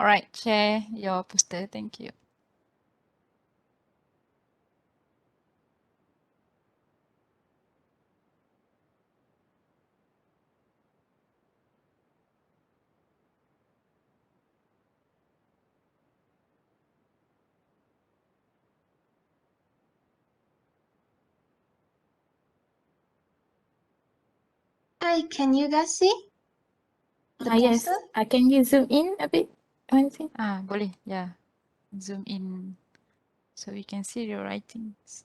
All right, share your poster. Thank you. Hi, can you guys see the Yes. poster? Can you zoom in a bit? One thing. Boleh. Yeah. Zoom in so we can see your writings.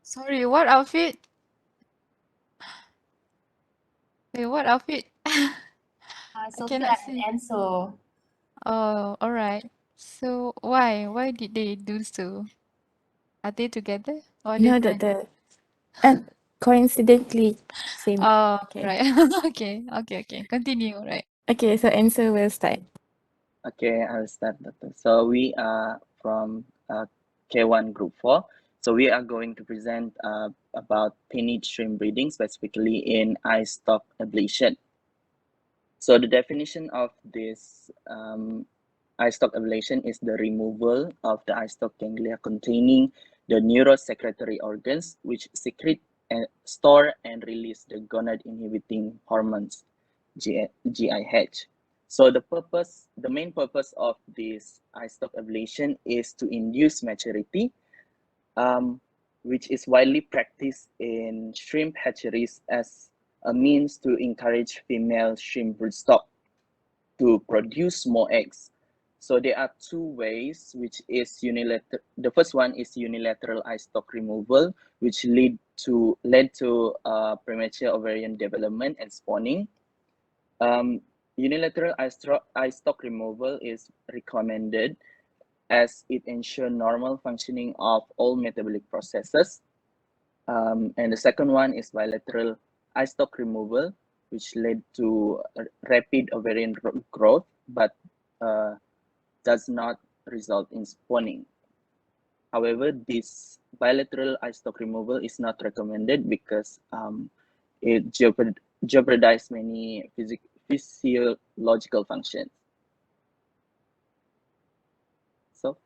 Sorry, what outfit? Wait, what outfit? I Sophia cannot see. and Enzo. Oh, all right. So why? Why did they do so? Are they together or are they No, friends? and coincidentally same. Oh, Okay. right. Okay. Continue, right. Okay, so answer will start. Okay, I'll start. So we are from K1 Group 4. So we are going to present about penile shrimp breeding, specifically in eye stalk ablation. So the definition of this eye stalk ablation is the removal of the eye stalk ganglia containing the neurosecretory organs, which secrete and store and release the gonad inhibiting hormones, GIH. So the main purpose of this eye stalk ablation is to induce maturity, which is widely practiced in shrimp hatcheries as a means to encourage female shrimp broodstock to produce more eggs. So there are two ways, which is unilateral. The first one is unilateral eye stalk removal, which led to premature ovarian development and spawning. Unilateral eye stalk removal is recommended as it ensures normal functioning of all metabolic processes. And the second one is bilateral eye stalk removal, which led to rapid ovarian growth, but does not result in spawning. However, this bilateral eye stalk removal is not recommended because it jeopardizes many physiological functions. So,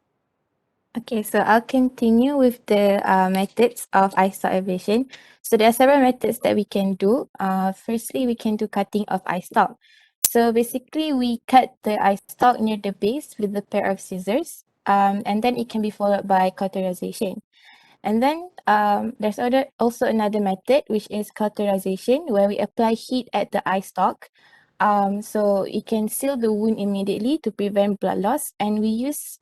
Okay, so I'll continue with the methods of eye stalk ablation. So there are several methods that we can do. Firstly, we can do cutting of eye stalk. So basically, we cut the eye stalk near the base with a pair of scissors, and then it can be followed by cauterization. And then there's also another method, which is cauterization, where we apply heat at the eye stalk. So it can seal the wound immediately to prevent blood loss. And we use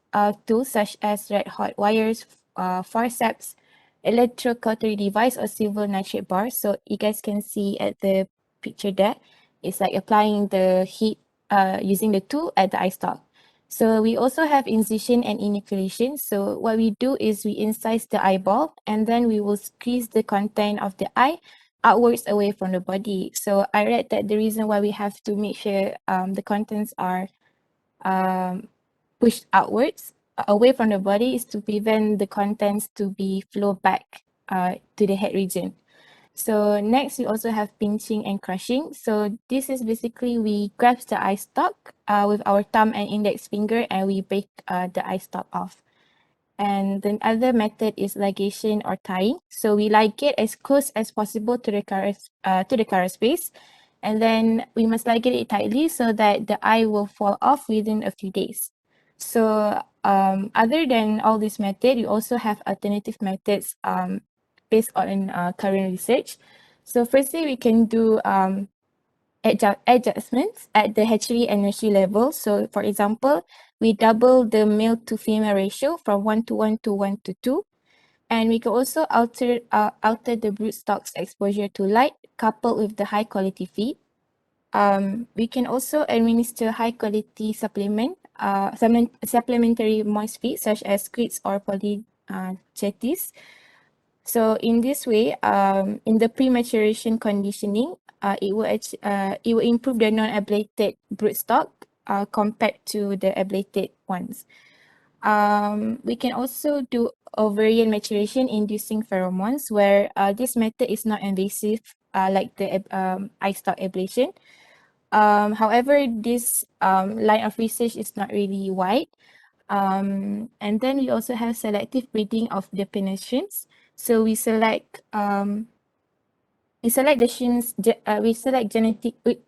tools such as red hot wires, forceps, electrocautery device, or silver nitrate bar. So you guys can see at the picture there, it's like applying the heat using the tool at the eye stalk. So we also have incision and inoculation. So what we do is we incise the eyeball and then we will squeeze the content of the eye outwards away from the body. So I read that the reason why we have to make sure the contents are pushed outwards away from the body is to prevent the contents to be flow back to the head region. So next, we also have pinching and crushing. So this is basically we grab the eye stalk with our thumb and index finger and we break the eye stalk off. And the other method is ligation or tying. So we ligate as close as possible to the carapace, and then we must ligate it tightly so that the eye will fall off within a few days. So other than all this method, we also have alternative methods based on current research. So firstly, we can do adjustments at the hatchery and nursery level. So for example, we double the male to female ratio from 1:1 to 1:2. And we can also alter the broodstock's exposure to light coupled with the high quality feed. We can also administer high quality supplementary moist feed such as squids or polychaetes. So in this way, in the pre-maturation conditioning, it will improve the non-ablated broodstock compared to the ablated ones. We can also do ovarian maturation inducing pheromones, where this method is not invasive like the eye stalk ablation. However, this line of research is not really wide. And then we also have selective breeding of the penetrants. So we select the shrimps. We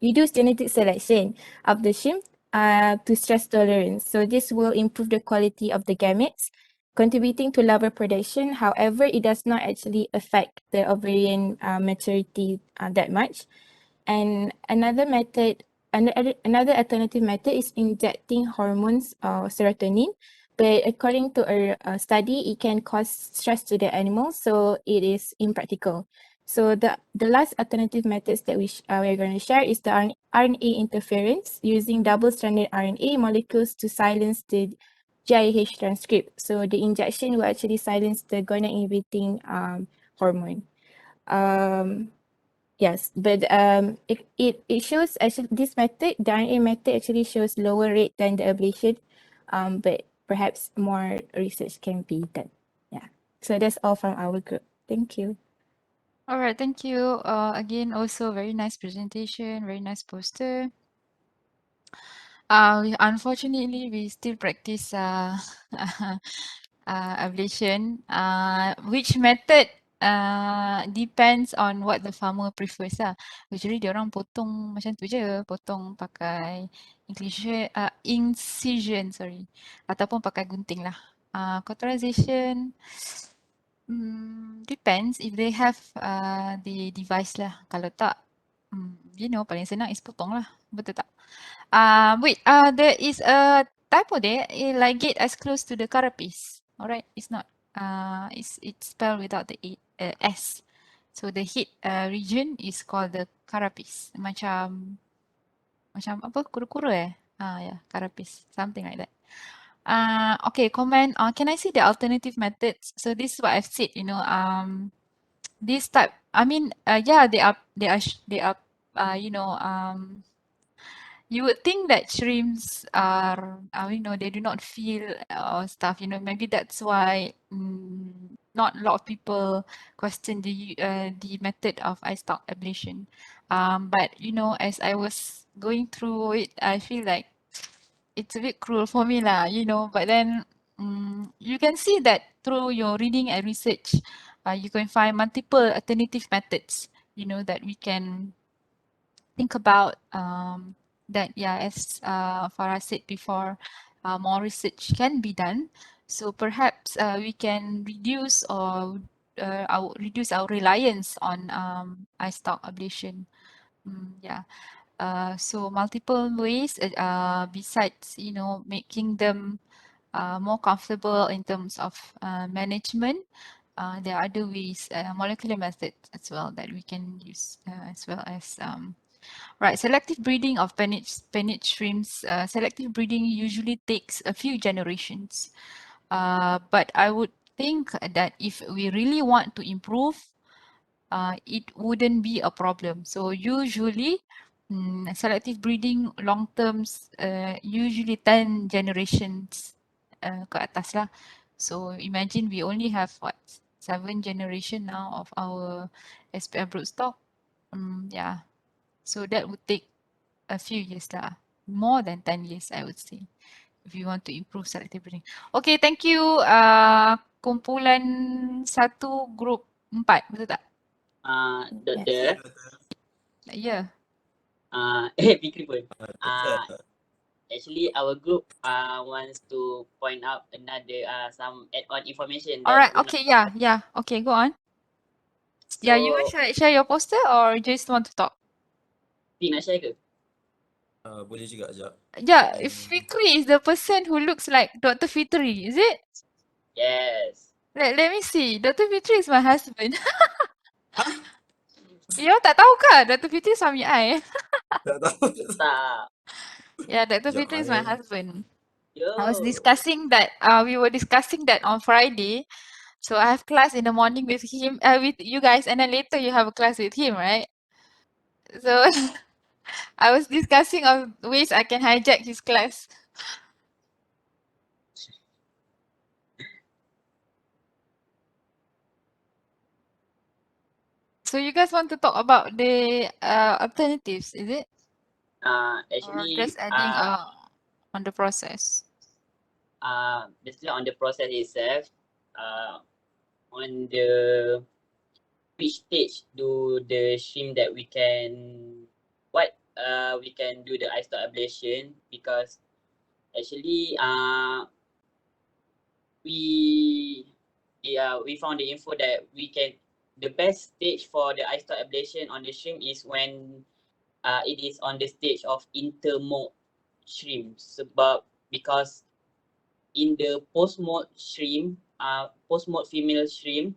use genetic selection of the shrimp to stress tolerance. So this will improve the quality of the gametes, contributing to larval production. However, it does not actually affect the ovarian maturity that much. And another alternative method is injecting hormones or serotonin. But according to a study, it can cause stress to the animals, so it is impractical. So the last alternative methods that we're going to share is the RNA interference using double-stranded RNA molecules to silence the GIH transcript. So the injection will actually silence the gonad-inhibiting hormone. Yes, but it shows actually this method, the RNA method actually shows lower rate than the ablation, but perhaps more research can be done. Yeah. So that's all from our group. Thank you. All right, thank you. Again, also very nice presentation, very nice poster. Unfortunately, we still practice ablation. Which method depends on what the farmer prefers lah. Usually diorang potong macam tu je, potong pakai incision, sorry, ataupun pakai gunting lah. Cauterization, depends if they have the device lah. Kalau tak, paling senang is potong lah. Betul tak? Wait, there is a typo there. Ligate as close to the carapace. Alright, it's not. It's spelled without the S. So the head region is called the carapace. Macam apa? Kura-kura yeah, carapace, something like that. Okay, comment. Can I see the alternative methods? So this is what I've said. This type. I mean, yeah, they are. You would think that shrimps are, they do not feel or stuff. Maybe that's why not a lot of people question the method of eye stalk ablation. But as I was going through it, I feel like it's a bit cruel for me lah. But then you can see that through your reading and research, you can find multiple alternative methods. That we can think about that, yeah, as Farah said before, more research can be done. So perhaps we can reduce our reliance on eye stalk ablation. Yeah. So multiple ways besides making them more comfortable in terms of management. There are other ways, molecular methods as well, that we can use, as well as right, selective breeding of penich shrimps. Selective breeding usually takes a few generations. But I would think that if we really want to improve, it wouldn't be a problem. So usually, selective breeding long terms, usually 10 generations ke atas lah. So imagine we only have 7 generation now of our SPF broodstock. Yeah. So that would take a few years lah. More than 10 years, I would say, if you want to improve selective breeding. Okay, thank you. Kumpulan 1 group 4, betul tak? Doktor. Ya. Fikri pun. Actually, our group wants to point out another some add-on information. Alright, okay, yeah. Okay, go on. So, Yeah, you want to share your poster or just want to talk? Fik nak share ke? Boleh juga sekejap. Yeah, Fikri is the person who looks like Dr. Fitri, is it? Yes. Let me see. Dr. Fitri is my husband. Hah? You all tak tahu ke? Dr. Fitri suami I. Tak tahu. Tak. Yeah, Dr. Sekejap Fitri is my husband. Yo. I was discussing that, we were discussing that on Friday. So I have class in the morning with him, with you guys, and then later you have a class with him, right? So I was discussing of ways I can hijack his class. So you guys want to talk about the alternatives, is it? Or Actually, just adding on the process? basically on the process itself, on the which stage do the shrimp that we can do the ice stop ablation, because actually we found the info that the best stage for the ice stop ablation on the shrimp is when it is on the stage of intermolt shrimp, because in the post-molt shrimp, post-molt female shrimp,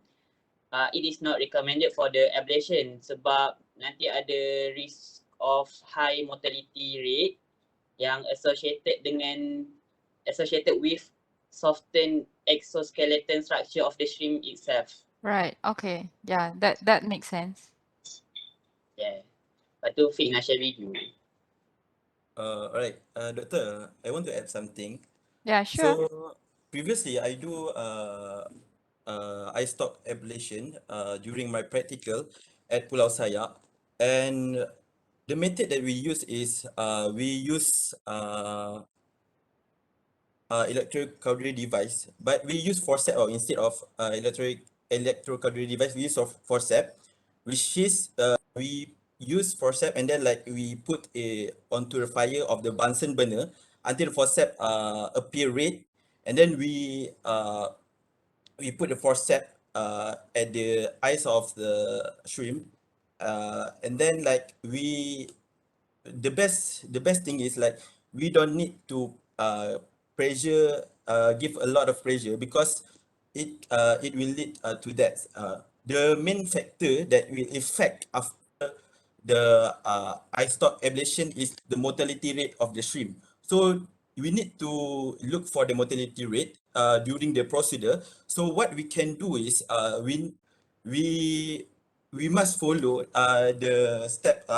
it is not recommended for the ablation sebab nanti ada risk of high mortality rate yang associated with softened exoskeleton structure of the shrimp itself. Right. Okay. Yeah, that makes sense. Yeah. Lepas tu Fik nak share video. Alright, Doctor, I want to add something. Yeah, sure. So previously I do eye stalk ablation during my practical at Pulau Sayak, and the method that we use is we use electrocautery device, but we use forceps instead of electrocautery device. We use forceps, which is we use forceps and then like we put onto the fire of the Bunsen burner until the forceps appear red, and then we put the forceps at the eyes of the shrimp, and then like the best thing is like we don't need to pressure give a lot of pressure, because it will lead to death. The main factor that will affect after the eye stalk ablation is the mortality rate of the shrimp. So we need to look for the mortality rate during the procedure. So what we can do is we we must follow the step,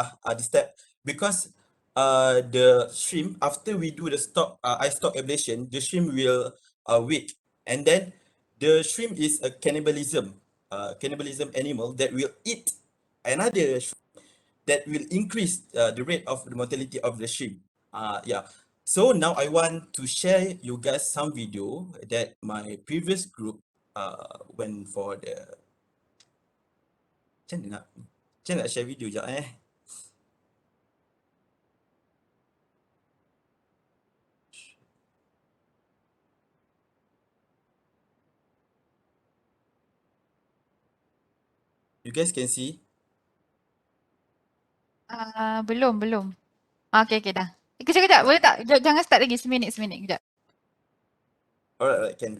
because the shrimp, after we do the eye stalk ablation, the shrimp will wake, and then the shrimp is a cannibalism animal that will eat another shrimp, that will increase the rate of the mortality of the shrimp. Yeah. So now I want to share you guys some video that my previous group went for the. Macam nak share video sekejap You guys can see? Belum. Okay, dah. Kejap. Boleh tak? Jangan start lagi. Seminit. Kejap. Alright, can.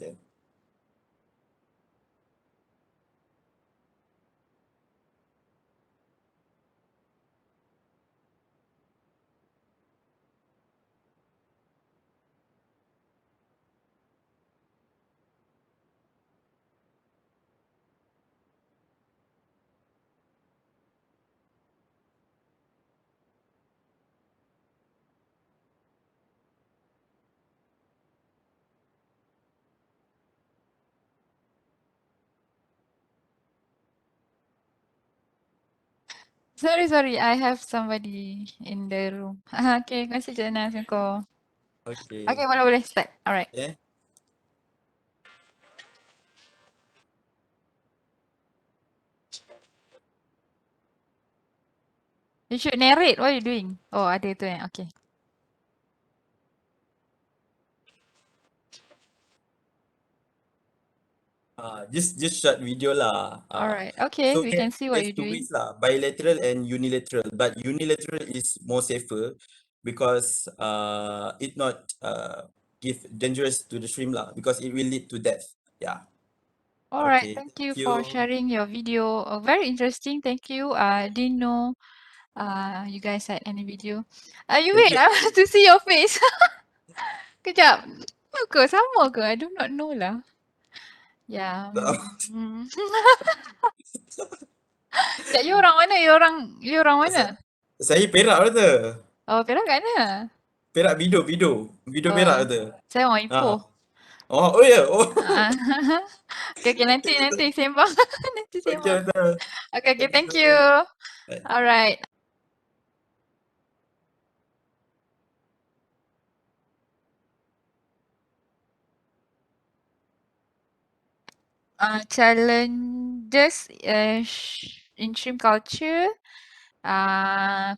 Sorry. I have somebody in the room. Okay, terima kasih Jana. Assalamualaikum. Okay. Okay, boleh start. Alright. Yeah. You should narrate what you doing. Oh, ada tu Okay. Just short video lah. Alright. Okay, So we can see what there's you're two doing. ways lah, bilateral and unilateral. But unilateral is more safer because it not give dangerous to the shrimp lah because it will lead to death. Yeah. Alright, Okay. thank you Thank for you. sharing your video. Very interesting. Thank you. Didn't know you guys had any video. You Thank wait, you. I want to see your face. Kejap. Sama ke? Sama ke? I do not know lah. Yeah. Sekejap, you orang mana? You orang mana? Saya Perak kata. Oh, Perak kat mana? Perak Bido Perak Oh, kata. saya orang Ipoh. Oh ya. Oh. Ah. Okay, nanti sembang. Nanti Okay, sembang. betul. Okay, Thank thank you. you. Bye. Alright. Challenges in shrimp culture.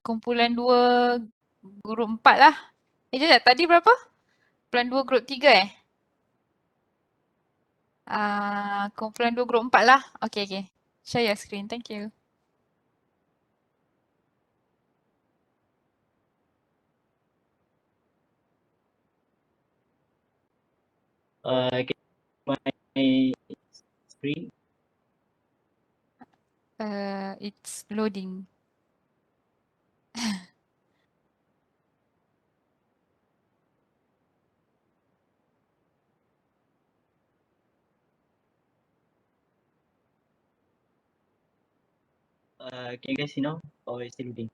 Kumpulan 2, grup 4 lah. Jap, tadi berapa? Kumpulan 2, grup 3 kumpulan 2, grup 4 lah. Okay. Share your screen. Thank you. Can my screen? It's loading. Can you guys see now? Or is still loading?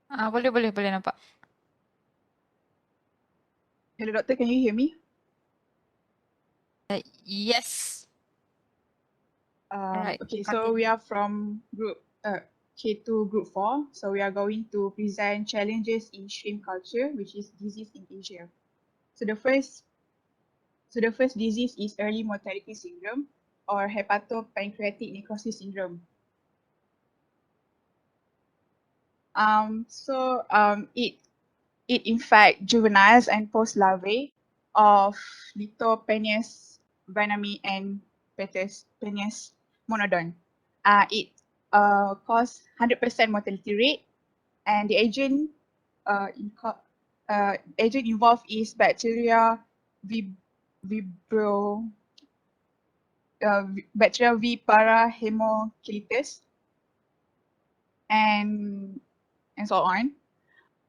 Boleh nampak. Hello, doctor. Can you hear me? Yes. Alright. Okay, so we are from group K2 group 4. So we are going to present challenges in shrimp culture, which is disease in Asia. So the first disease is early mortality syndrome or hepatopancreatic necrosis syndrome. It infects juveniles and post larvae of Lithopenes vanami and Penis monodon. It cause 100% mortality rate, and the agent involved is bacteria bacteria V. parahemochilitis and so on.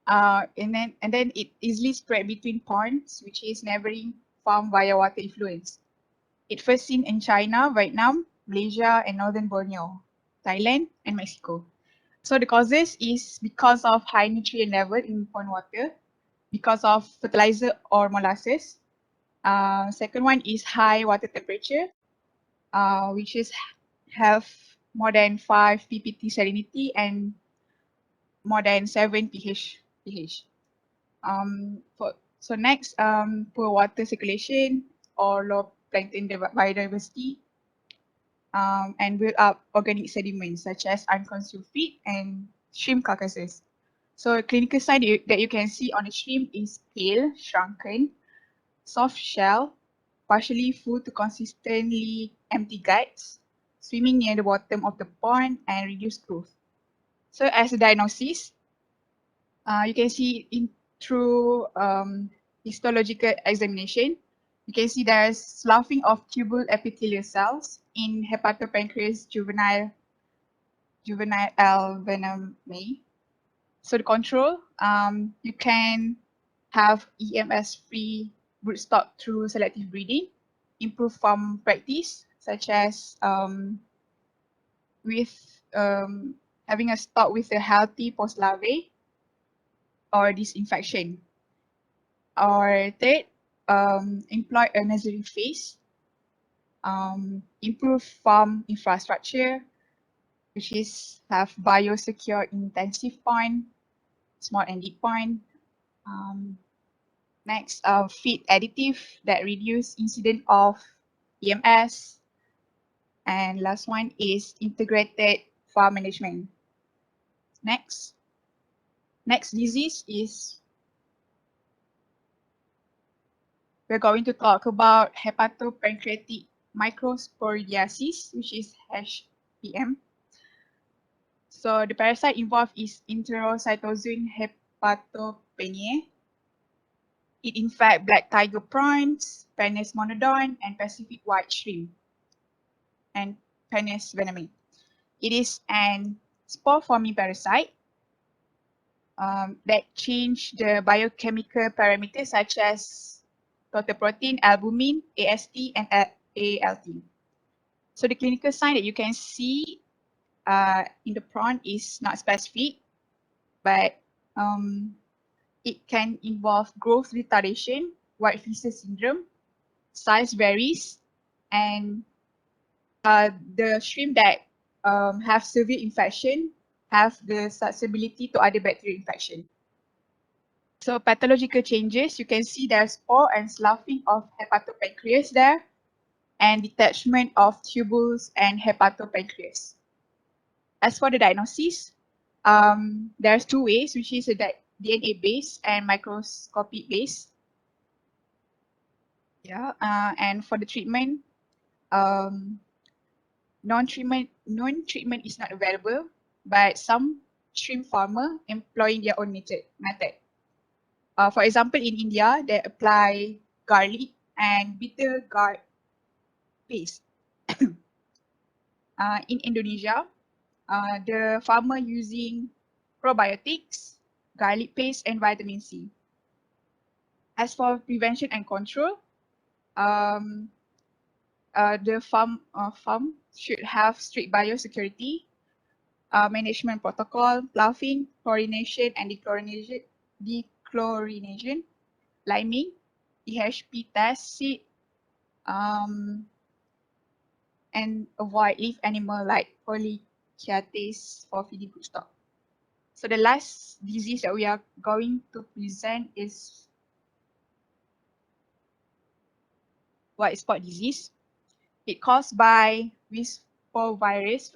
And then it easily spread between ponds, which is neighboring farm via water effluents. It first seen in China, Vietnam, Malaysia, and northern Borneo, Thailand, and Mexico. So the causes is because of high nutrient level in pond water, because of fertilizer or molasses. Second one is high water temperature, which is have more than 5 ppt salinity and more than 7 pH. So next, poor water circulation or low plankton biodiversity, and build up organic sediments such as unconsumed feed and shrimp carcasses. So clinical sign that you can see on the shrimp is pale, shrunken, soft shell, partially full to consistently empty guts, swimming near the bottom of the pond, and reduced growth. So as a diagnosis, you can see through histological examination, you can see there's sloughing of tubule epithelial cells in hepatopancreas juvenile venami. So the control, you can have EMS-free broodstock through selective breeding, improve farm practice, such as having a stock with a healthy post larvae or disinfection. Or third, employ a nursery phase, improve farm infrastructure, which is have biosecure intensive pond, small and deep pond. Next, feed additive that reduce incident of EMS. And last one is integrated farm management. Next disease is we're going to talk about hepatopancreatic microsporidiasis, which is HPM. So the parasite involved is Enterocytozoon hepatopeniae. It infects black tiger prawns, Penis monodon, and Pacific white shrimp, and Penis venami. It is an spore-forming parasite that change the biochemical parameters such as total protein, albumin, AST, and ALT. So the clinical sign that you can see in the prawn is not specific, but it can involve growth retardation, white feces syndrome, size varies, and the shrimp that have severe infection have the susceptibility to other bacterial infection. So pathological changes, you can see there's spore and sloughing of hepatopancreas there, and detachment of tubules and hepatopancreas. As for the diagnosis, there's two ways, which is a DNA based and microscopic based. Yeah, and for the treatment, non-treatment is not available, but some shrimp farmer employing their own method. For example, in India, they apply garlic and bitter gourd paste. In Indonesia, the farmer using probiotics, garlic paste, and vitamin C. As for prevention and control, the farm should have strict biosecurity, management protocol, ploughing, chlorination, and dechlorination, liming, EHP test, seed, and avoid leaf animal like polychaetes for feeding good stock. So the last disease that we are going to present is white spot disease. It caused by viscovirus,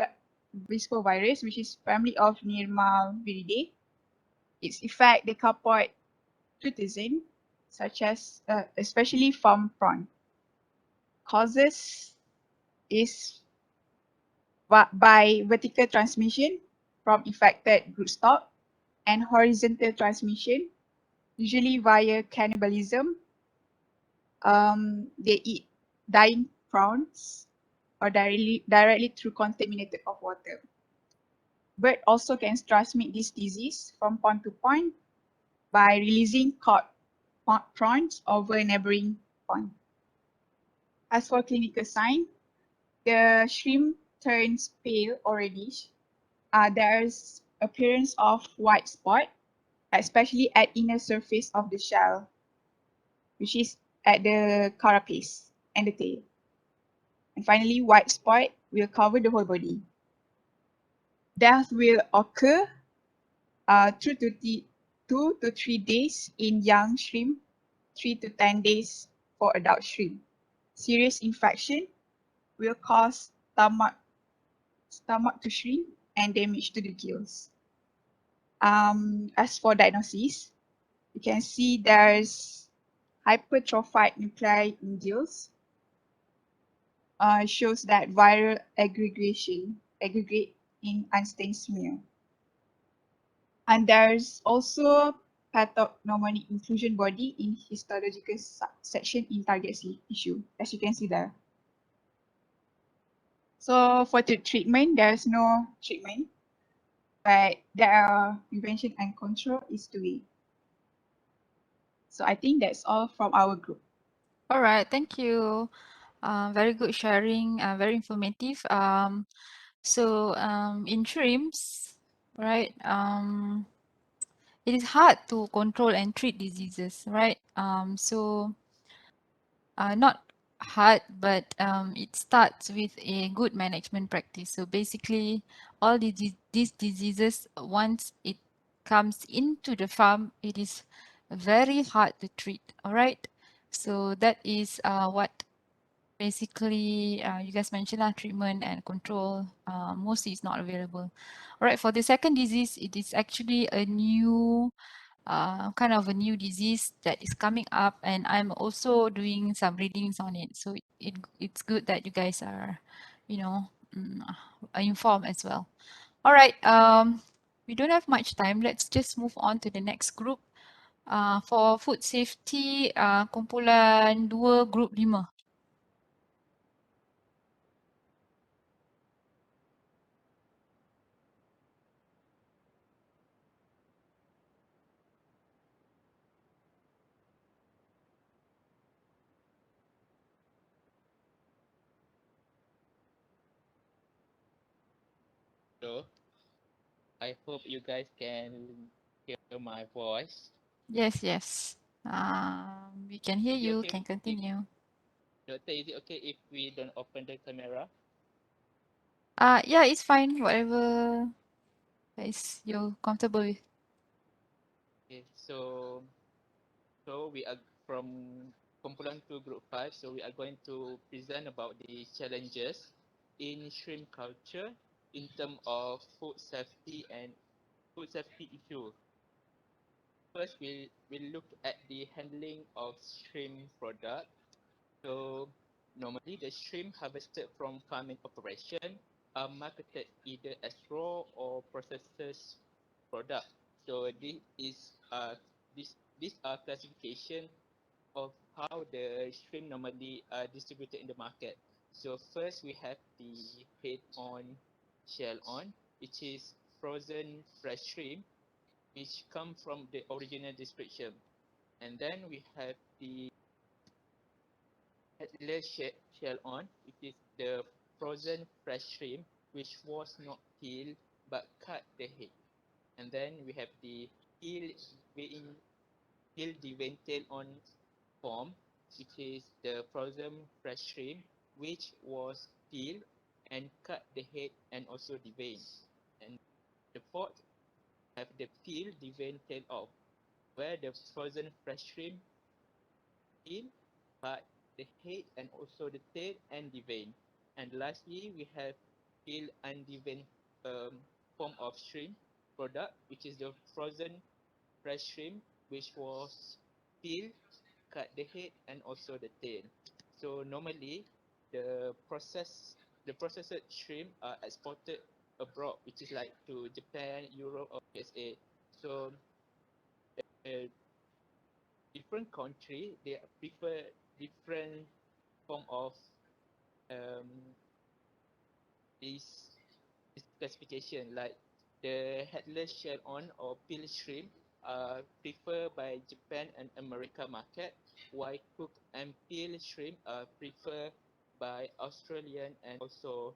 which is family of Nirmaviridae. Its effect the carport cutizen, such as especially from prawn. Causes is by vertical transmission from infected broodstock and horizontal transmission, usually via cannibalism. They eat dying prawns or directly through contaminated of water. Bird also can transmit this disease from pond to pond by releasing caught prawns over a neighboring pond. As for clinical sign, the shrimp turns pale or reddish. There's appearance of white spot, especially at inner surface of the shell, which is at the carapace and the tail. And finally, white spot will cover the whole body. Death will occur 2 to 3 days in young shrimp, 3 to 10 days for adult shrimp. Serious infection will cause stomach to shrink and damage to the gills. As for diagnosis, you can see there's hypertrophied nuclei in gills. Shows that viral aggregate in unstained smear. And there's also pathognomonic inclusion body in histological section in target tissue, as you can see there. So for the treatment, there's no treatment, but there are prevention and control is the way. So I think that's all from our group. All right, thank you. Very good sharing, very informative. In shrimps, right? It is hard to control and treat diseases, right? Not hard, but it starts with a good management practice. So basically, all these diseases, once it comes into the farm, it is very hard to treat. All right. So that is what basically you guys mentioned treatment and control mostly is not available. All right. For the second disease, it is actually a new kind of a new disease that is coming up, and I'm also doing some readings on it. So it's good that you guys are, you know, informed as well. All right, we don't have much time. Let's just move on to the next group. For food safety, kumpulan 2, group 5. So I hope you guys can hear my voice. Yes, yes. We can hear Is it you, okay? can continue. Doctor, is it okay if we don't open the camera? Yeah, it's fine, whatever is you're comfortable with. Okay, so we are from Kumpulan 2 Group 5. So we are going to present about the challenges in shrimp culture in terms of food safety and food safety issue. First, we'll look at the handling of shrimp product. So normally the shrimp harvested from farming operation are marketed either as raw or processed product. So these are classification of how the shrimp normally are distributed in the market. So first we have the head on, shell on, which is frozen fresh shrimp, which come from the original description. And then we have the headless shell on, which is the frozen fresh shrimp, which was not peeled but cut the head. And then we have the peel being peel the tail on form, which is the frozen fresh shrimp, which was peeled and cut the head and also the vein. And the fourth have the peel the tail off, where the frozen fresh shrimp peel, but the head and also the tail and the vein. And lastly, we have peel and the vein form of shrimp product, which is the frozen fresh shrimp, which was peeled, cut the head and also the tail. So normally, the processed shrimp are exported abroad, which is like to Japan, Europe, or USA. So uh, different country they prefer different form of um, this this classification, like the headless shell on or peel shrimp are preferred by Japan and America market, while cooked and peel shrimp are preferred by Australian and also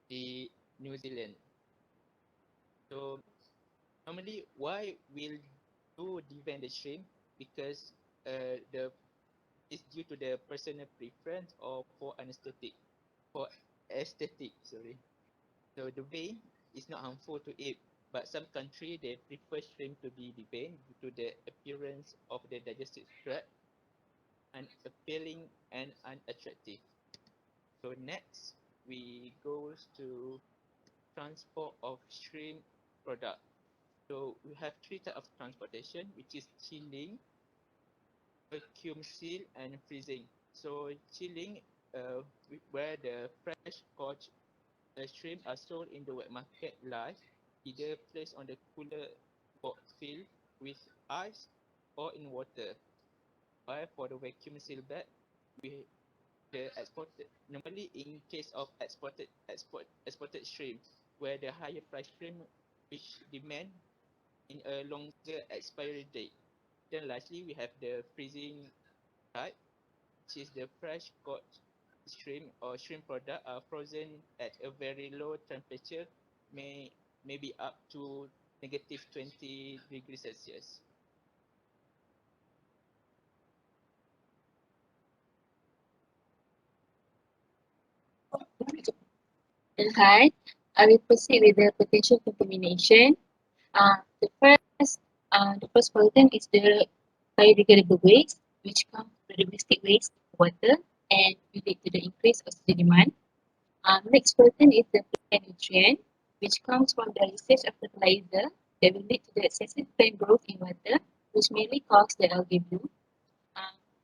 the New Zealand. So normally, why will do devent the shrimp? Because the it's due to the personal preference or for anesthetic, for aesthetic. Sorry. So the vein is not harmful to eat, but some country they prefer shrimp to be deveined due to the appearance of the digestive tract unappealing and unattractive. So next we goes to transport of shrimp product. So we have three types of transportation, which is chilling, vacuum seal, and freezing. So chilling, where the fresh caught shrimp are sold in the wet market live, either placed on the cooler box filled with ice or in water. While for the vacuum seal bag, we the exported normally in case of exported shrimp, where the higher price shrimp which demand in a longer expiry date. Then lastly, we have the freezing type, which is the fresh caught shrimp or shrimp product are frozen at a very low temperature, maybe up to negative 20 degrees Celsius. Hi, I will proceed with the potential contamination. The first pollutant is the biodegradable waste, which comes from the domestic waste of water and relate to the increase of the demand. Next pollutant is the plant nutrient, which comes from the usage of fertilizer that will lead to the excessive plant growth in water, which mainly cause the algae bloom.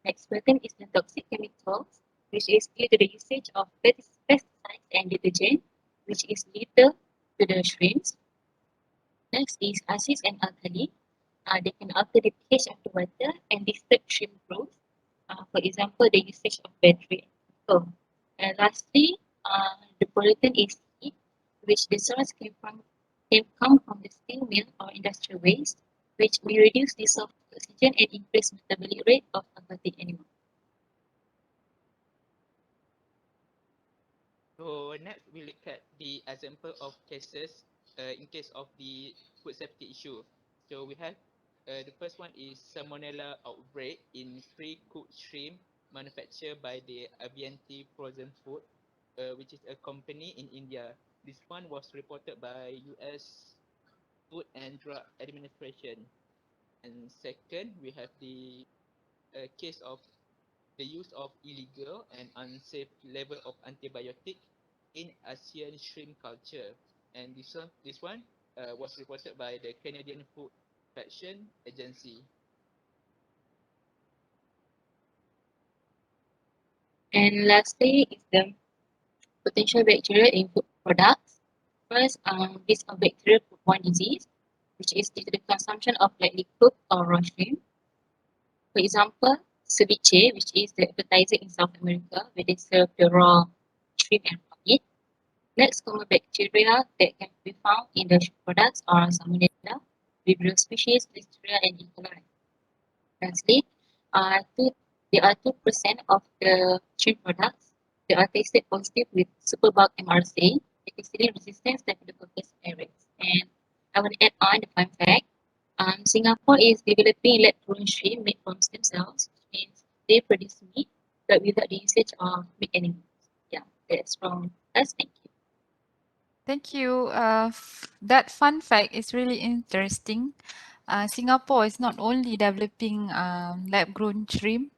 Next pattern is the toxic chemicals, which is due to the usage of pesticides and detergent, which is lethal to the shrimps. Next is acids and alkali. They can alter the pH of the water and disturb shrimp growth. For example, the usage of battery. And lastly, the pollutant is heat, which the source can come from the steel mill or industrial waste, which may reduce the dissolved oxygen and increase metabolic rate of aquatic animals. So next we look at the example of cases in case of the food safety issue. So we have the first one is Salmonella outbreak in pre-cooked shrimp manufactured by the Avianti Frozen Food, which is a company in India. This one was reported by US Food and Drug Administration. And second, we have the case of the use of illegal and unsafe level of antibiotic in Asian shrimp culture. And this one was reported by the Canadian Food Inspection Agency. And lastly is the potential bacteria in food products. First, these are bacterial foodborne disease, which is due to the consumption of lightly cooked or raw shrimp. For example, ceviche, which is the appetizer in South America, where they serve the raw shrimp and raw meat. Next, common bacteria that can be found in the shrimp products are Salmonella, Vibrio species, Listeria, and E. coli. Lastly, there are 2% of the shrimp products that are tested positive with superbug MRSA, penicillin resistant Staphylococcus aureus. And I want to add on the fun fact. Singapore is developing lab-grown shrimp made from stem cells, which means they produce meat but without the usage of meat animals. Yeah, that's from us. Thank you. Thank you. That fun fact is really interesting. Singapore is not only developing lab-grown shrimp,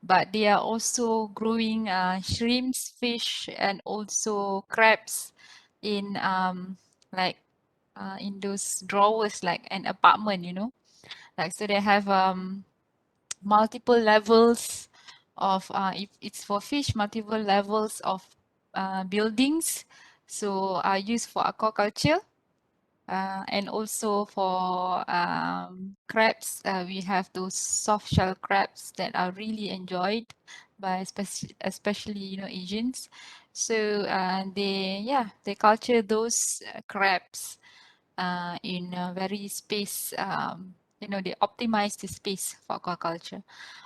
but they are also growing shrimps, fish, and also crabs in like in those drawers like an apartment, you know. Like so they have multiple levels of if it's for fish, multiple levels of buildings. So are used for aquaculture. And also for crabs, we have those soft shell crabs that are really enjoyed by especially you know Asians. So they culture those crabs in a very space. You know they optimize the space for aquaculture.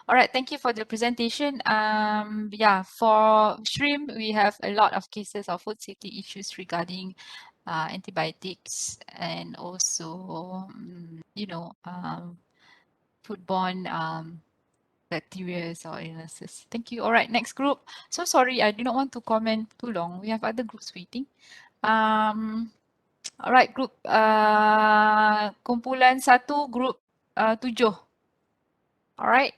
All right, thank you for the presentation. Yeah, for shrimp, we have a lot of cases of food safety issues regarding antibiotics and also, you know, foodborne bacteria or illnesses. Thank you. All right, next group. So sorry, I do not want to comment too long. We have other groups waiting. All right, group kumpulan 1, group 7. All right.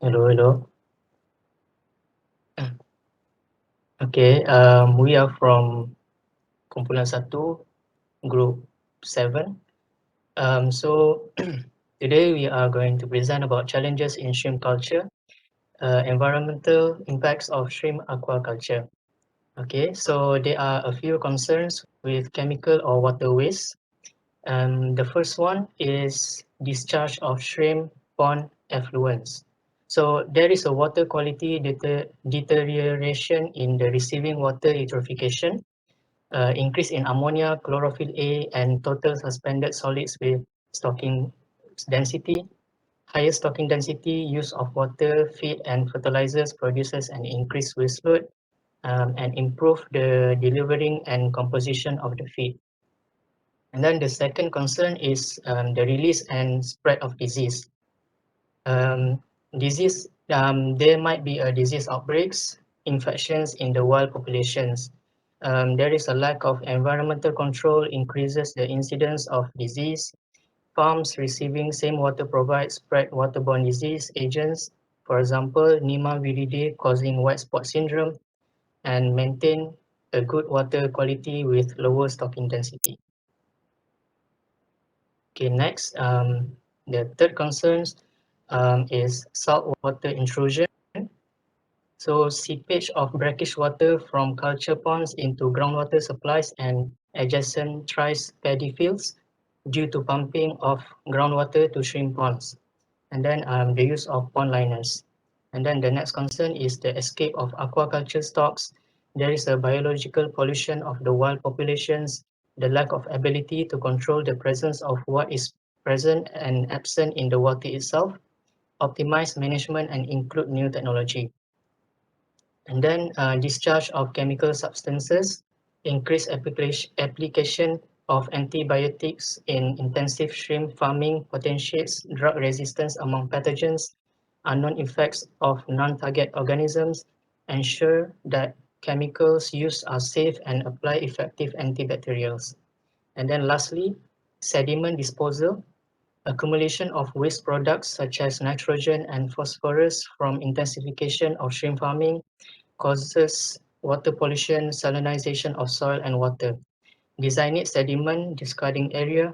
Hello, hello. Okay, we are from Kumpulan 1, Group 7. So today we are going to present about challenges in shrimp culture, environmental impacts of shrimp aquaculture. Okay, so there are a few concerns with chemical or water waste. The first one is discharge of shrimp pond effluents. So there is a water quality deterioration in the receiving water eutrophication, increase in ammonia, chlorophyll A, and total suspended solids with stocking density. Higher stocking density, use of water, feed, and fertilizers produces an increased waste load and improve the delivering and composition of the feed. And then the second concern is the release and spread of disease. There might be a disease outbreaks, infections in the wild populations. There is a lack of environmental control increases the incidence of disease. farms receiving same water provide spread waterborne disease agents, for example, Nima viridae causing white spot syndrome, and maintain a good water quality with lower stocking density. Okay, next, the third concern is saltwater intrusion. So seepage of brackish water from culture ponds into groundwater supplies and adjacent rice paddy fields due to pumping of groundwater to shrimp ponds. And then the use of pond liners. And then the next concern is the escape of aquaculture stocks. There is a biological pollution of the wild populations, the lack of ability to control the presence of what is present and absent in the water itself, optimize management and include new technology. And then discharge of chemical substances, increased application of antibiotics in intensive shrimp farming potentiates drug resistance among pathogens, unknown effects of non-target organisms, ensure that chemicals used are safe and apply effective antibacterials. And then lastly, sediment disposal, accumulation of waste products such as nitrogen and phosphorus from intensification of shrimp farming causes water pollution, salinization of soil and water. Designate sediment discarding area,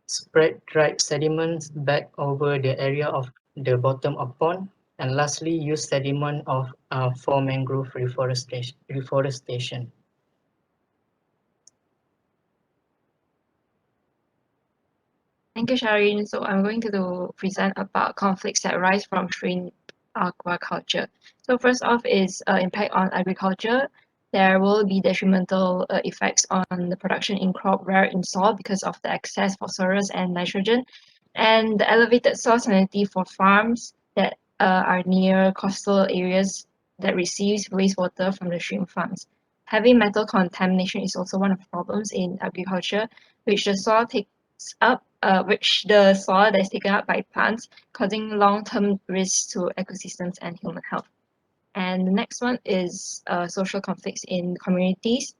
spread dried sediments back over the area of the bottom of pond, and lastly, use sediment for mangrove reforestation. Thank you, Shireen. So I'm going to present about conflicts that arise from shrimp aquaculture. So first off is impact on agriculture. There will be detrimental effects on the production in crop rare in soil because of the excess phosphorus and nitrogen, and the elevated soil salinity for farms that are near coastal areas that receives wastewater from the shrimp farms. Heavy metal contamination is also one of the problems in agriculture, which the soil which the soil that is taken up by plants, causing long-term risks to ecosystems and human health. And the next one is social conflicts in communities.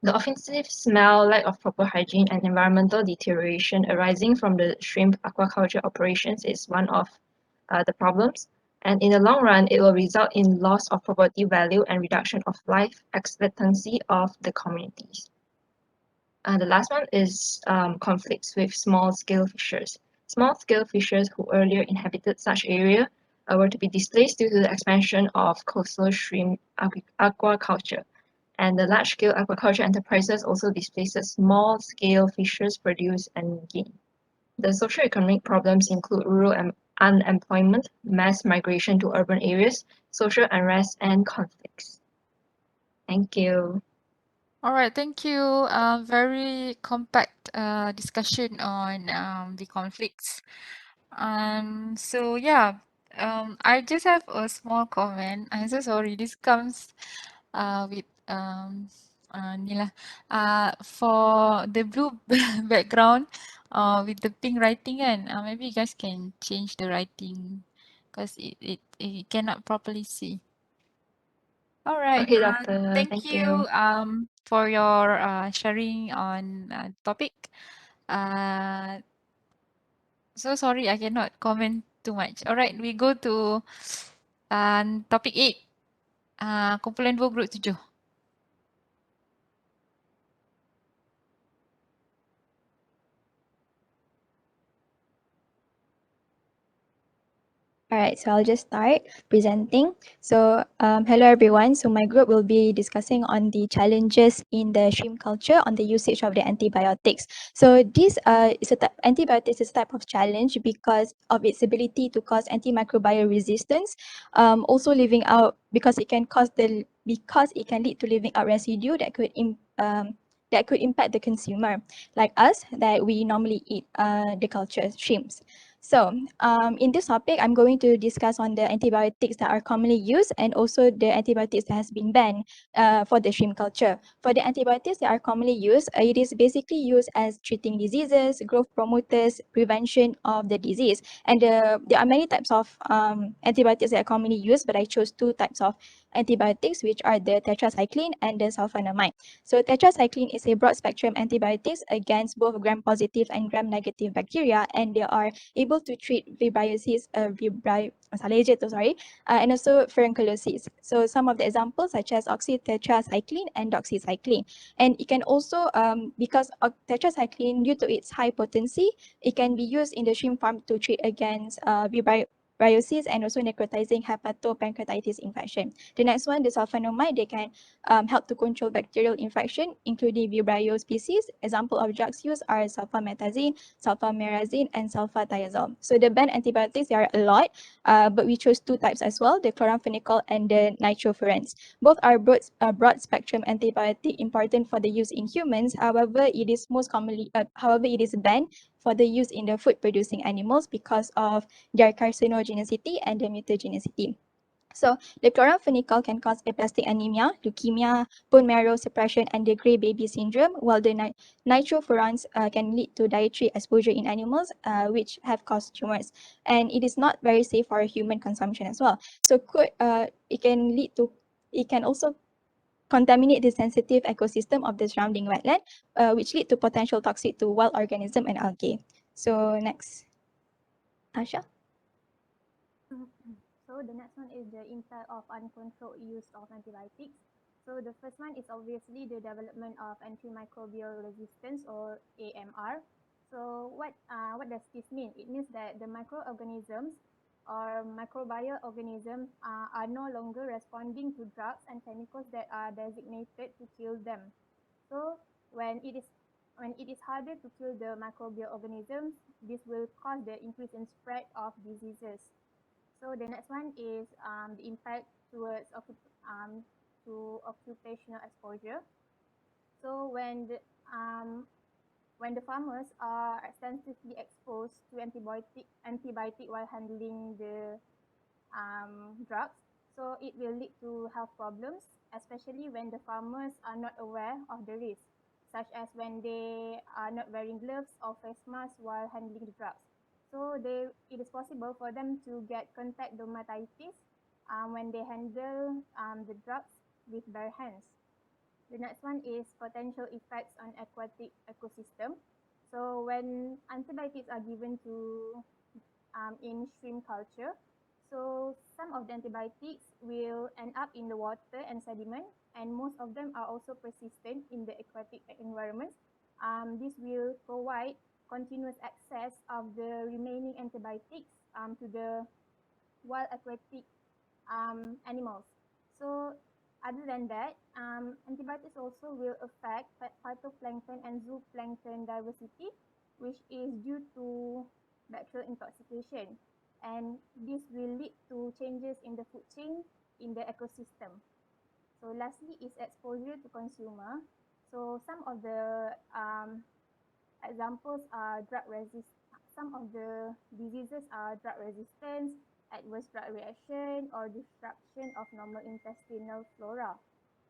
The offensive smell, lack of proper hygiene, and environmental deterioration arising from the shrimp aquaculture operations is one of the problems. And in the long run, it will result in loss of property value and reduction of life expectancy of the communities. The last one is conflicts with small-scale fishers. Small-scale fishers who earlier inhabited such area were to be displaced due to the expansion of coastal shrimp aquaculture. And the large-scale aquaculture enterprises also displaced the small-scale fishers produce and gain. The socio-economic problems include rural unemployment, mass migration to urban areas, social unrest, and conflicts. Thank you. All right, thank you. Very compact discussion on the conflicts. So yeah, I just have a small comment. I'm so sorry. This comes with ni lah. For the blue background, with the pink writing kan, maybe you guys can change the writing because it cannot properly see. All right. Okay, Doctor. Thank Thank you you. for your sharing on topic. So sorry I cannot comment too much. All right, we go to topic 8. Kumpulan 2 group 7. Alright, so I'll just start presenting. So hello everyone. So my group will be discussing on the challenges in the shrimp culture on the usage of the antibiotics. So this antibiotics is a type of challenge because of its ability to cause antimicrobial resistance. Also leaving out because it can lead to leaving out residue that could impact the consumer, like us that we normally eat the cultured shrimps. So in this topic, I'm going to discuss on the antibiotics that are commonly used and also the antibiotics that has been banned for the shrimp culture. For the antibiotics that are commonly used, it is basically used as treating diseases, growth promoters, prevention of the disease. And there are many types of antibiotics that are commonly used, but I chose two types of antibiotics, which are the tetracycline and the sulfonamide. So tetracycline is a broad spectrum antibiotics against both gram-positive and gram-negative bacteria, and they are able to treat vibriosis, and also furunculosis. So some of the examples such as oxytetracycline and doxycycline. And it can also, because of tetracycline, due to its high potency, it can be used in the shrimp farm to treat against vibriosis and also necrotizing hepatopancreatitis infection. The next one, the sulfonamide, they can help to control bacterial infection, including Vibrio species. Example of drugs used are sulfametazine, sulfamerazine, and sulfathiazole. So the banned antibiotics, there are a lot, but we chose two types as well, the chloramphenicol and the nitrofurans. Both are broad spectrum antibiotic important for the use in humans. However, it is it is banned for the use in the food producing animals because of their carcinogenicity and the mutagenicity. So the chloramphenicol can cause aplastic anemia, leukemia, bone marrow suppression, and the gray baby syndrome, while the nitrofurans can lead to dietary exposure in animals, which have caused tumors. And it is not very safe for human consumption as well. So it can also contaminate the sensitive ecosystem of the surrounding wetland, which lead to potential toxic to wild organism and algae. So next, Tasha. So the next one is the impact of uncontrolled use of antibiotics. So the first one is obviously the development of antimicrobial resistance, or AMR. So what does this mean? It means that the microorganisms or microbial organisms are no longer responding to drugs and chemicals that are designated to kill them. So when it is harder to kill the microbial organisms, this will cause the increase in spread of diseases. So the next one is the impact towards to occupational exposure. So when the farmers are extensively exposed to antibiotic while handling the drugs, so it will lead to health problems, especially when the farmers are not aware of the risk, such as when they are not wearing gloves or face masks while handling the drugs. So it is possible for them to get contact dermatitis when they handle the drugs with bare hands. The next one is potential effects on aquatic ecosystem. So when antibiotics are given to in shrimp culture, so some of the antibiotics will end up in the water and sediment, and most of them are also persistent in the aquatic environments. This will provide continuous access of the remaining antibiotics to the wild aquatic animals. So other than that, antibiotics also will affect phytoplankton and zooplankton diversity, which is due to bacterial intoxication. And this will lead to changes in the food chain in the ecosystem. So lastly is exposure to consumer. So some of the examples are some of the diseases are drug resistance, adverse drug reaction, or disruption of normal intestinal flora.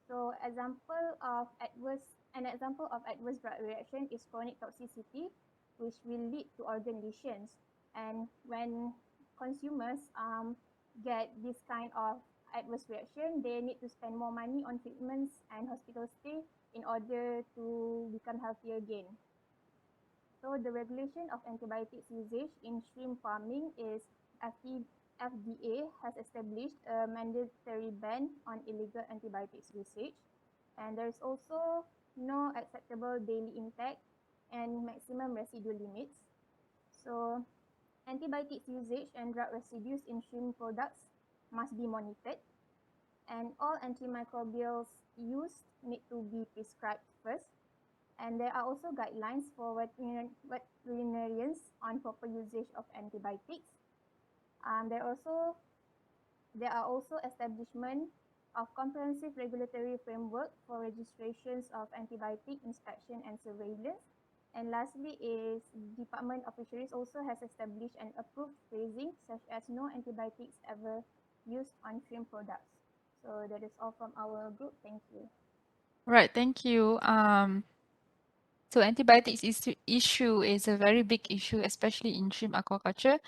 So an example of adverse drug reaction is chronic toxicity, which will lead to organ lesions. And when consumers get this kind of adverse reaction, they need to spend more money on treatments and hospital stay in order to become healthy again. So the regulation of antibiotics usage in shrimp farming is FDA has established a mandatory ban on illegal antibiotics usage, and there is also no acceptable daily intake and maximum residue limits. So antibiotics usage and drug residues in shrimp products must be monitored, and all antimicrobials used need to be prescribed first. And there are also guidelines for veterinarians on proper usage of antibiotics. There are also establishment of comprehensive regulatory framework for registrations of antibiotic inspection and surveillance. And lastly is Department of Fisheries also has established and approved phrasing such as no antibiotics ever used on shrimp products. So that is all from our group. Thank you. Right, thank you. So antibiotics issue is a very big issue, especially in shrimp aquaculture,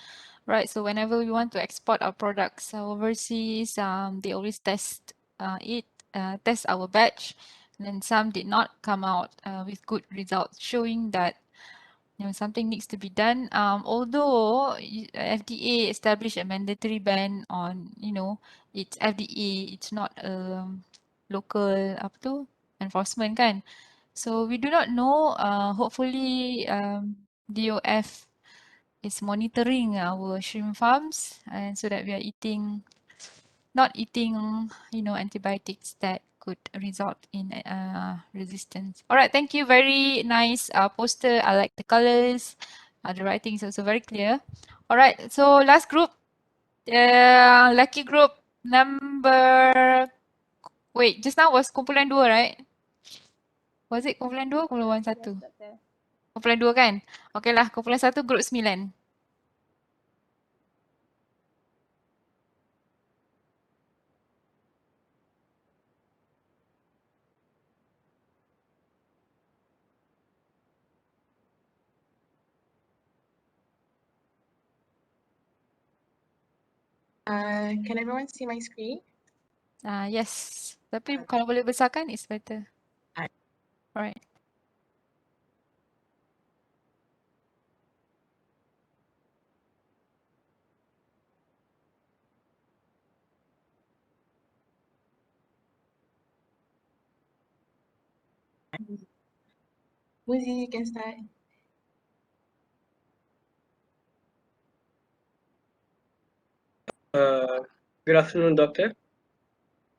right? So whenever we want to export our products overseas, they always test test our batch, and then some did not come out with good results, showing that something needs to be done. Although FDA established a mandatory ban on, it's FDA, it's not local apa tu enforcement kan. So we do not know. Hopefully, DOF is monitoring our shrimp farms, and so that we are not eating, antibiotics that could result in resistance. All right, thank you. Very nice poster. I like the colors. The writing is also very clear. All right, so last group, lucky group number. Wait, just now was kumpulan 2, right? Was it kumpulan 2 kumpulan 1? Yes, Doctor. Kumpulan 2 kan? Okay lah, kumpulan 1 grup 9. Can everyone see my screen? Yes. Tapi kalau boleh besarkan, it's better. Alright. Alright. Muzi, you can start. Good afternoon, Doctor.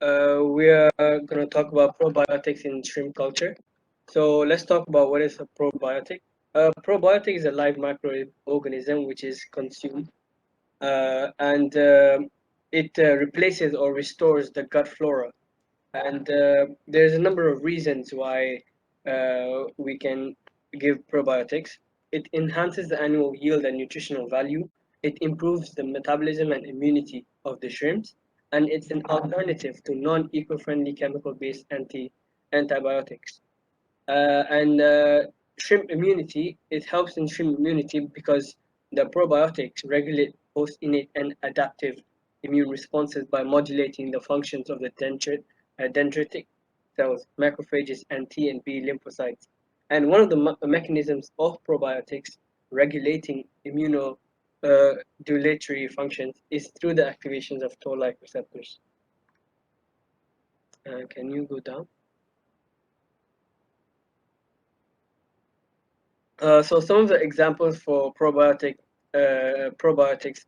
We are going to talk about probiotics in shrimp culture. So let's talk about what is a probiotic. A probiotic is a live microorganism which is consumed, and it replaces or restores the gut flora. And there's a number of reasons why we can give probiotics. It enhances the annual yield and nutritional value. It improves the metabolism and immunity of the shrimps, and it's an alternative to non-eco-friendly chemical-based antibiotics. And shrimp immunity, it helps in shrimp immunity because the probiotics regulate both innate and adaptive immune responses by modulating the functions of the dendritic cells, macrophages, and T and B lymphocytes. And one of the mechanisms of probiotics regulating immunodulatory functions is through the activations of toll-like receptors. Can you go down? So some of the examples for probiotics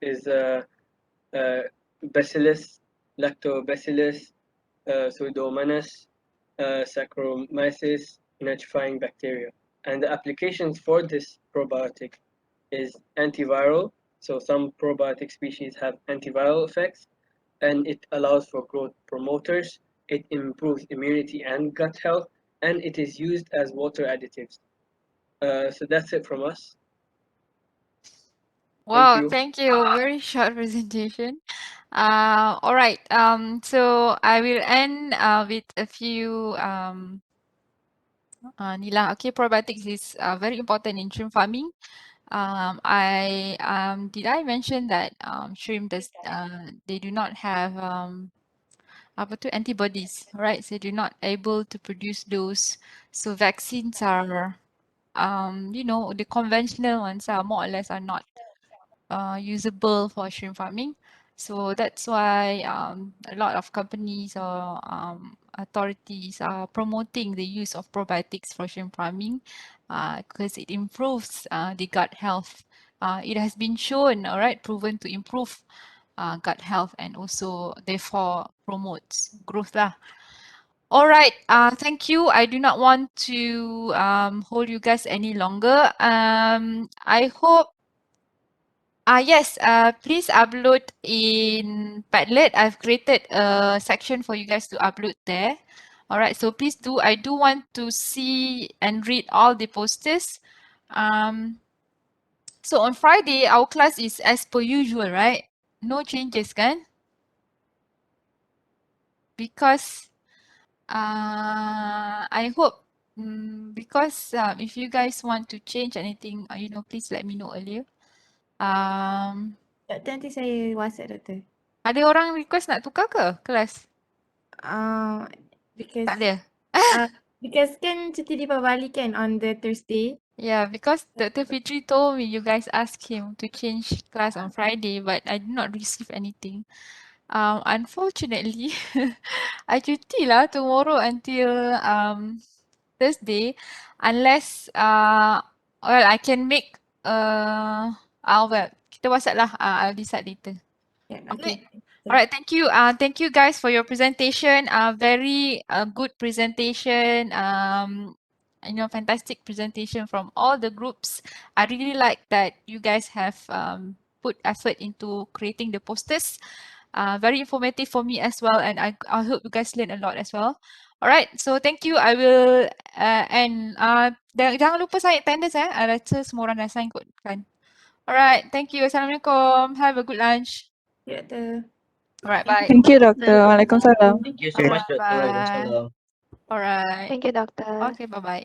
is Bacillus, Lactobacillus, Pseudomonas, Saccharomyces, nitrifying bacteria. And the applications for this probiotic is antiviral. So some probiotic species have antiviral effects, and it allows for growth promoters. It improves immunity and gut health, and it is used as water additives. So that's it from us. Wow, you. thank you. Very short presentation. All right. So I will end with a few Nila. Okay, probiotics is very important in shrimp farming. Did I mention that shrimp they do not have antibodies, right? So they're not able to produce those. So vaccines are the conventional ones are more or less are not usable for shrimp farming. So that's why a lot of companies or authorities are promoting the use of probiotics for shrimp farming because it improves the gut health. It has been shown, all right, proven to improve gut health and also therefore promotes growth lah. All right, thank you. I do not want to hold you guys any longer. I hope yes, please upload in Padlet. I've created a section for you guys to upload there. All right, so please do. I do want to see and read all the posters. So on Friday, our class is as per usual, right? No changes, kan? Because I hope because if you guys want to change anything, please let me know earlier. Doktor, nanti saya WhatsApp doktor. Ada orang request nak tukar ke kelas? Because Tak ada. because kan cuti Deepavali kan on the Thursday. Yeah, because Dr. Fitri told me you guys asked him to change class on Friday, but I did not receive anything. Unfortunately, I cuti lah tomorrow until Thursday, unless well I can make well kita WhatsApp lah. I'll decide later. Yeah, Okay. All right, thank you. Thank you guys for your presentation. Very good presentation. Fantastic presentation from all the groups. I really like that you guys have put effort into creating the posters. Very informative for me as well, and I hope you guys learn a lot as well. All right, so thank you. I will and jangan lupa sign attendance rasa semua orang dah sign kot kan. Alright, thank you. Assalamualaikum. Have a good lunch. Ya, doktor. Alright, bye. Thank you, Doctor. Waalaikumsalam. Thank you so much, Doctor. Bye. Waalaikumsalam. Alright. Thank you, Doctor. Okay, bye-bye.